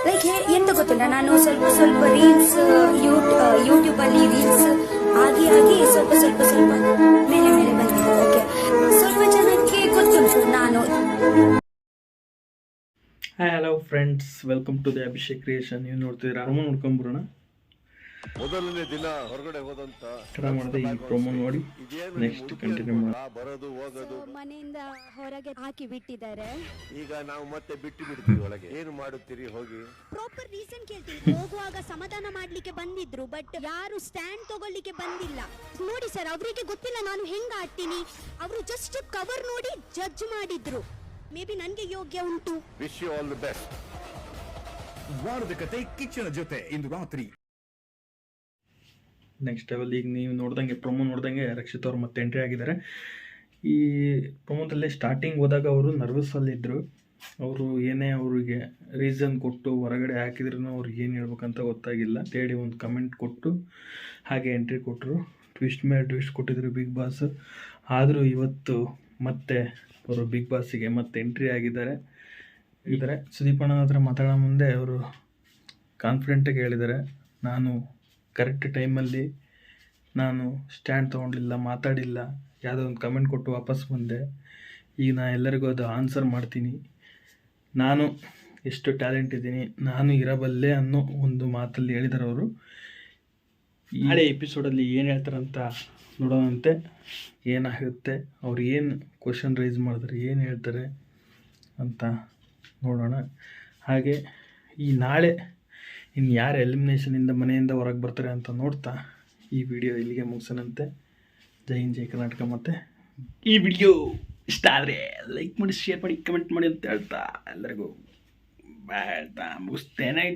Like ಎಂತ ಗೊತ್ತಿಲ್ಲ, ನಾನು ಸ್ವಲ್ಪ ಸ್ವಲ್ಪ ರೀಲ್ಸ್ ಯೂಟ್ಯೂಬಲ್ಲಿ ರೀಲ್ಸ್ ಆಗಿ ಸ್ವಲ್ಪ ಸ್ವಲ್ಪ ಸ್ವಲ್ಪ ಮೇಲೆ ಮೇಲೆ ಬಂದಿದೆ. ಓಕೆ, ಸ್ವಲ್ಪ ಜನಕ್ಕೆ ಗೊತ್ತುಂಟು ನಾನು. Hi hello friends, welcome to the Abhishek creation. ನೀವು ನೋಡ್ತಿದ್ದೀರಾ ಅರಮ ನೋಡ್ಕೊಂಬರೋಣ. ಮೊದಲನೇ ದಿನ ಹೊರಗಡೆ ಹೋದಂತ ಮಾಡಿದೆ ಈ ಪ್ರೊಮೋ ನೋಡಿ ನೆಕ್ಸ್ಟ್ ಕಂಟಿನ್ಯೂ ಮಾಡಿ. ಬರೋದು ಹೋಗೋದು ಮನೆಯಿಂದ ಹೊರಗೆ ಹಾಕಿ ಬಿಟ್ಟಿದ್ದಾರೆ. ಈಗ ನಾವು ಮತ್ತೆ ಬಿಟ್ಟು ಬಿಡ್ತೀವಿ ಒಳಗೆ. ಏನು ಮಾಡುತ್ತೀರಿ ಹೋಗಿ? ಪ್ರಾಪರ್ ರೀಸನ್ ಕೇಳ್ತೀನಿ. ಹೋಗುವಾಗ ಸಮಾಧಾನ ಮಾಡ್ಲಿಕ್ಕೆ ಬಂದಿದ್ರು, ಬಟ್ ಯಾರು ಸ್ಟ್ಯಾಂಡ್ ತಗೊಳ್ಳಿಕ್ಕೆ ಬಂದಿಲ್ಲ. ನೋಡಿ ಸರ್, ಅವರಿಗೆ ಗೊತ್ತಿಲ್ಲ ನಾನು ಹೆಂಗ್ ಆಡ್ತೀನಿ. ಅವರು ಜಸ್ಟ್ ಕವರ್ ನೋಡಿ ಜಡ್ಜ್ ಮಾಡಿದ್ರು. ಮೇ ಬಿ ನನ್ಗೆ ಯೋಗ್ಯ ಉಂಟು. Wish you all the best. ವಾರದ ಕತೆ ಕಿಚ್ಚನ ಜೊತೆ ಇಂದು ರಾತ್ರಿ. ನೆಕ್ಸ್ಟ್ ಲೆವೆಲ್ ಈಗ ನೀವು ನೋಡ್ದಂಗೆ ಪ್ರೊಮೋ ನೋಡ್ದಂಗೆ ರಕ್ಷಿತ್ ಅವ್ರು ಮತ್ತೆ ಎಂಟ್ರಿ ಆಗಿದ್ದಾರೆ. ಈ ಪ್ರೊಮೋದಲ್ಲೇ ಸ್ಟಾರ್ಟಿಂಗ್ ಹೋದಾಗ ಅವರು ನರ್ವಸ್ಸಲ್ಲಿದ್ದರು. ಅವರು ಏನೇ ಅವರಿಗೆ ರೀಸನ್ ಕೊಟ್ಟು ಹೊರಗಡೆ ಹಾಕಿದ್ರೂ ಅವ್ರಿಗೆ ಏನು ಹೇಳ್ಬೇಕಂತ ಗೊತ್ತಾಗಿಲ್ಲ ಹೇಳಿ ಒಂದು ಕಮೆಂಟ್ ಕೊಟ್ಟು ಹಾಗೆ ಎಂಟ್ರಿ ಕೊಟ್ಟರು. ಟ್ವಿಸ್ಟ್ ಮೇಲೆ ಟ್ವಿಸ್ಟ್ ಕೊಟ್ಟಿದ್ರು ಬಿಗ್ ಬಾಸ್. ಆದರೂ ಇವತ್ತು ಮತ್ತೆ ಅವರು ಬಿಗ್ ಬಾಸಿಗೆ ಮತ್ತೆ ಎಂಟ್ರಿ ಆಗಿದ್ದಾರೆ. ಸುದೀಪಣ್ಣನ ಹತ್ರ ಮಾತಾಡೋ ಮುಂದೆ ಅವರು ಕಾನ್ಫಿಡೆಂಟಾಗಿ ಹೇಳಿದ್ದಾರೆ, ನಾನು ಕರೆಕ್ಟ್ ಟೈಮಲ್ಲಿ ನಾನು ಸ್ಟ್ಯಾಂಡ್ ತೊಗೊಂಡಿಲ್ಲ, ಮಾತಾಡಿಲ್ಲ, ಯಾವುದೋ ಒಂದು ಕಮೆಂಟ್ ಕೊಟ್ಟು ವಾಪಸ್ ಬಂದೆ. ಈಗ ನಾನು ಎಲ್ಲರಿಗೂ ಅದು ಆನ್ಸರ್ ಮಾಡ್ತೀನಿ, ನಾನು ಎಷ್ಟು ಟ್ಯಾಲೆಂಟ್ ಇದ್ದೀನಿ, ನಾನು ಇರಬಲ್ಲೆ ಅನ್ನೋ ಒಂದು ಮಾತಲ್ಲಿ ಹೇಳಿದ್ದಾರೆ ಅವರು. ನಾಳೆ ಎಪಿಸೋಡಲ್ಲಿ ಏನು ಹೇಳ್ತಾರಂತ ನೋಡೋಣಂತೆ. ಏನಾಗುತ್ತೆ, ಅವ್ರು ಏನು ಕ್ವಶನ್ ರೈಸ್ ಮಾಡಿದ್ರೆ ಏನು ಹೇಳ್ತಾರೆ ಅಂತ ನೋಡೋಣ. ಹಾಗೆ ಈ ನಾಳೆ ಇನ್ನು ಯಾರು ಎಲಿಮಿನೇಷನಿಂದ ಮನೆಯಿಂದ ಹೊರಗೆ ಬರ್ತಾರೆ ಅಂತ ನೋಡ್ತಾ ಈ ವಿಡಿಯೋ ಇಲ್ಲಿಗೆ ಮುಗಿಸೋಣಂತೆ. ಜೈ ಹಿಂದ್, ಜೈ ಕರ್ನಾಟಕ. ಮತ್ತು ಈ ವಿಡಿಯೋ ಇಷ್ಟ ಆದರೆ ಲೈಕ್ ಮಾಡಿ, ಶೇರ್ ಮಾಡಿ, ಕಮೆಂಟ್ ಮಾಡಿ ಅಂತ ಹೇಳ್ತಾ ಎಲ್ಲರಿಗೂ ಹೇಳ್ತಾ ಮುಗಿಸ್ತೇನೆ.